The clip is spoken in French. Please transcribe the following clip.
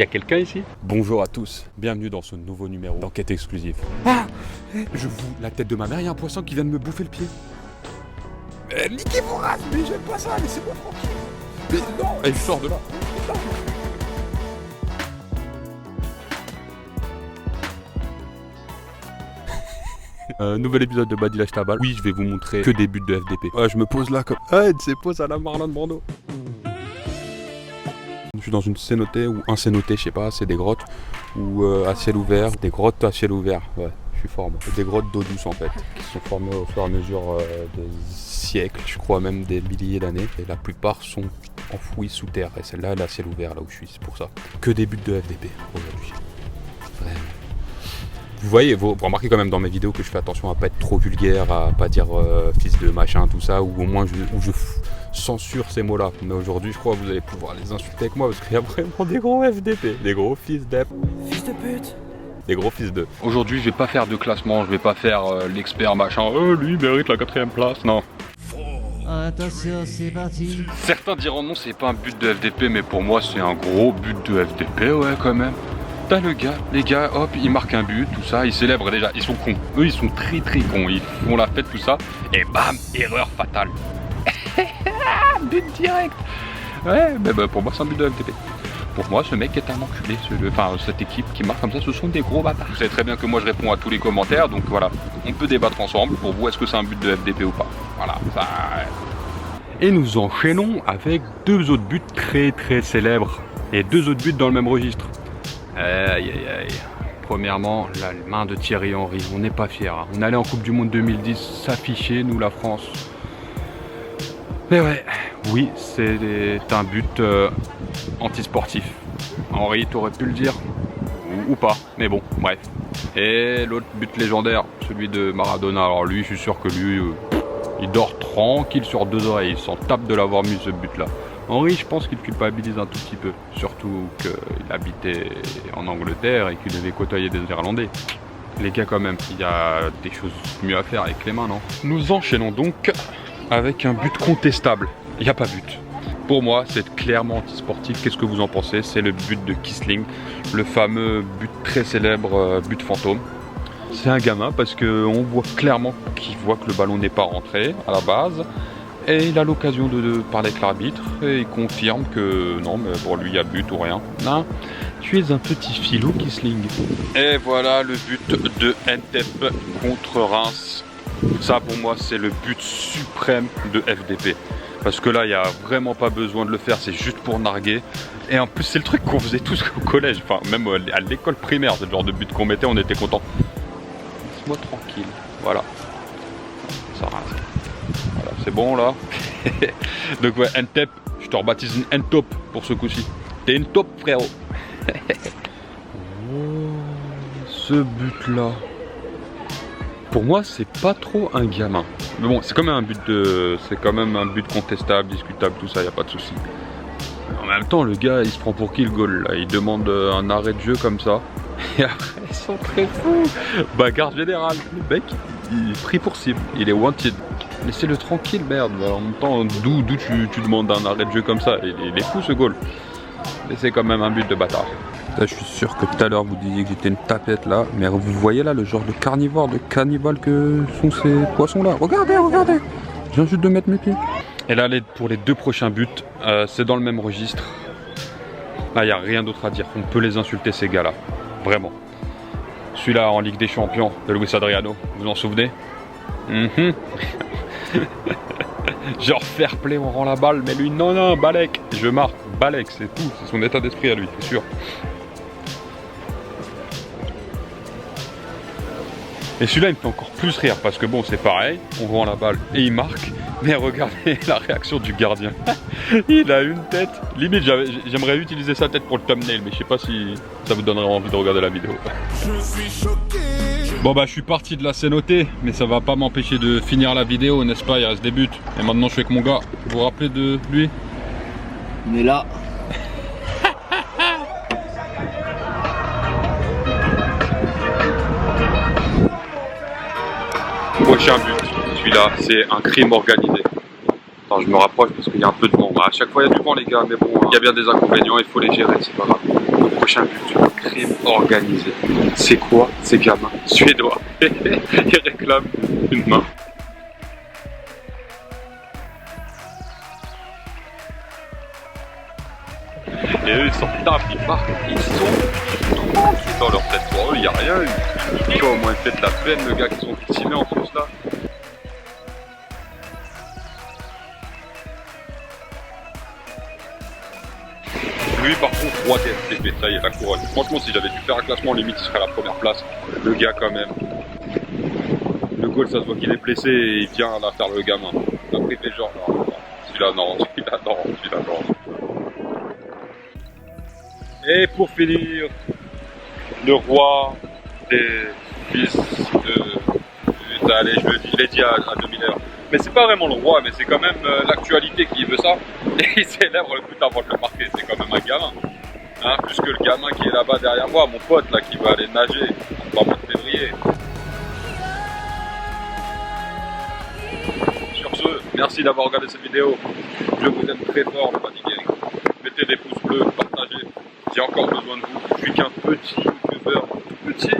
y a quelqu'un ici? Bonjour à tous, bienvenue dans ce nouveau numéro d'enquête exclusive. Ah, je vous la tête de ma mère, il y a un poisson qui vient de me bouffer le pied. Niquez vos races, mais j'aime pas ça, laissez-moi tranquille. Mais non, et je sors de là. Nouvel épisode de Badilash Tabal. Oui, je vais vous montrer que des buts de FDP. Ouais, je me pose là comme... Ah, c'est pose à la Marlon Brando. Je suis dans une cénotée ou un cénoté, je sais pas, c'est des grottes ou à ciel ouvert. Des grottes à ciel ouvert, ouais, je suis fort moi. Des grottes d'eau douce en fait, qui sont formées au fur et à mesure des siècles, je crois même des milliers d'années. Et la plupart sont enfouies sous terre. Et celle-là, elle est à ciel ouvert, là où je suis, c'est pour ça. Que des buts de FDP aujourd'hui. Vraiment. Vous voyez, vous remarquez quand même dans mes vidéos que je fais attention à pas être trop vulgaire, à pas dire fils de machin, tout ça, ou au moins je censure ces mots-là. Mais aujourd'hui, je crois que vous allez pouvoir les insulter avec moi parce qu'il y a vraiment des gros FDP, des gros fils d'EP. Fils de pute. Des gros fils de. Aujourd'hui, je vais pas faire de classement, je vais pas faire l'expert machin, lui mérite la 4ème place, non. Attention, c'est parti. Certains diront non, c'est pas un but de FDP, mais pour moi, c'est un gros but de FDP, ouais, quand même. T'as le gars, les gars, hop, ils marquent un but, tout ça, ils célèbrent déjà, ils sont cons. Eux, ils sont très très cons, ils font la fête, tout ça, et bam, erreur fatale. But direct. Ouais, mais bah, pour moi, c'est un but de FDP. Pour moi, ce mec est un enculé, cette équipe qui marque comme ça, ce sont des gros bâtards. Vous savez très bien que moi, je réponds à tous les commentaires, donc voilà, on peut débattre ensemble. Pour vous, est-ce que c'est un but de FDP ou pas? Voilà, ça... Et nous enchaînons avec deux autres buts très très célèbres, et deux autres buts dans le même registre. Aïe aïe aïe. Premièrement, la main de Thierry Henry, on n'est pas fiers. Hein. On allait en Coupe du Monde 2010 s'afficher, nous la France. Mais ouais, oui, c'est un but antisportif. Henry, t'aurais pu le dire, ou pas, mais bon, bref. Et l'autre but légendaire, celui de Maradona. Alors lui, je suis sûr que lui, il dort tranquille sur deux oreilles. Il s'en tape de l'avoir mis ce but-là. Henry, je pense qu'il culpabilise un tout petit peu, surtout qu'il habitait en Angleterre et qu'il devait côtoyer des Irlandais. Les gars, quand même, il y a des choses mieux à faire avec les mains, non? Nous enchaînons donc avec un but contestable. Il n'y a pas but. Pour moi, c'est clairement antisportif. Qu'est-ce que vous en pensez? C'est le but de Kisling, le fameux but très célèbre, but fantôme. C'est un gamin parce qu'on voit clairement qu'il voit que le ballon n'est pas rentré à la base. Et il a l'occasion de parler avec l'arbitre et il confirme que non, mais pour lui il y a but ou rien. Non, tu es un petit filou, Kisling. Et voilà le but de Ntep contre Reims. Ça pour moi c'est le but suprême de FDP. Parce que là il n'y a vraiment pas besoin de le faire, c'est juste pour narguer. Et en plus c'est le truc qu'on faisait tous au collège, enfin même à l'école primaire, c'est le genre de but qu'on mettait, on était content. Laisse-moi tranquille, voilà. Ça rase. Voilà, c'est bon là. Donc ouais, Ntep, je te rebaptise une Ntop pour ce coup-ci. T'es une top frérot. Oh, ce but là. Pour moi c'est pas trop un gamin. Mais bon, c'est quand même un but contestable, discutable, tout ça, y a pas de souci. En même temps le gars il se prend pour qui le goal là? Il demande un arrêt de jeu comme ça. Et après ils sont très fous. Bagarre générale. Le mec il est pris pour cible, il est wanted. Laissez-le tranquille, merde. En même temps, d'où tu demandes un arrêt de jeu comme ça? Il est fou ce goal. Mais c'est quand même un but de bâtard. Là, je suis sûr que tout à l'heure vous disiez que j'étais une tapette là. Mais vous voyez là le genre de carnivore, de cannibale que sont ces poissons là. Regardez, regardez. Je viens juste de mettre mes pieds. Et là, pour les deux prochains buts, c'est dans le même registre. Là, il n'y a rien d'autre à dire. On peut les insulter ces gars là. Vraiment. Celui-là en Ligue des Champions de Luis Adriano. Vous en souvenez? Genre fair play, on rend la balle, mais lui non, Balek, je marque, Balek, c'est tout, c'est son état d'esprit à lui, c'est sûr. Et celui-là il me fait encore plus rire parce que bon c'est pareil, on rend la balle et il marque, mais regardez la réaction du gardien. Il a une tête, limite j'aimerais utiliser sa tête pour le thumbnail, mais je sais pas si ça vous donnerait envie de regarder la vidéo. Je suis choqué. Bon bah je suis parti de la cénotée, mais ça va pas m'empêcher de finir la vidéo, n'est-ce pas? Il reste des buts. Et maintenant je suis avec mon gars. Vous vous rappelez de lui? On est là. Prochain but, celui-là, c'est un crime organisé. Attends, je me rapproche parce qu'il y a un peu de vent. À chaque fois il y a du vent les gars, mais bon, il y a bien des inconvénients, il faut les gérer, c'est pas grave. Prochain but, crime organisé. C'est quoi ces gamins suédois? Ils réclament une main. Et eux ils s'en tapent, ils partent, ils sont tranquilles dans leur tête. Pour eux il n'y a rien eu. Tu vois, au moins il fait de la peine le gars qui sont victimés en France là. Lui par contre, roi des FDP, ça y est, la couronne. Franchement, si j'avais dû faire un classement, limite il serait à la première place. Le gars quand même. Le goal, ça se voit qu'il est blessé et il vient là faire le gamin. Après il fait genre, non, celui-là non, celui-là non, celui-là non. Et pour finir, le roi des fils de... Allez, je l'ai dit à 2000 heures. Mais c'est pas vraiment le roi, mais c'est quand même l'actualité qui veut ça. Et il célèbre le but avant de le marquer, c'est quand même un gamin. Hein, plus que le gamin qui est là-bas derrière moi, mon pote là qui va aller nager en mois de février. Sur ce, merci d'avoir regardé cette vidéo. Je vous aime très fort, le fatigué. Mettez des pouces bleus, partagez. J'ai encore besoin de vous. Je suis qu'un petit youtubeur, petit.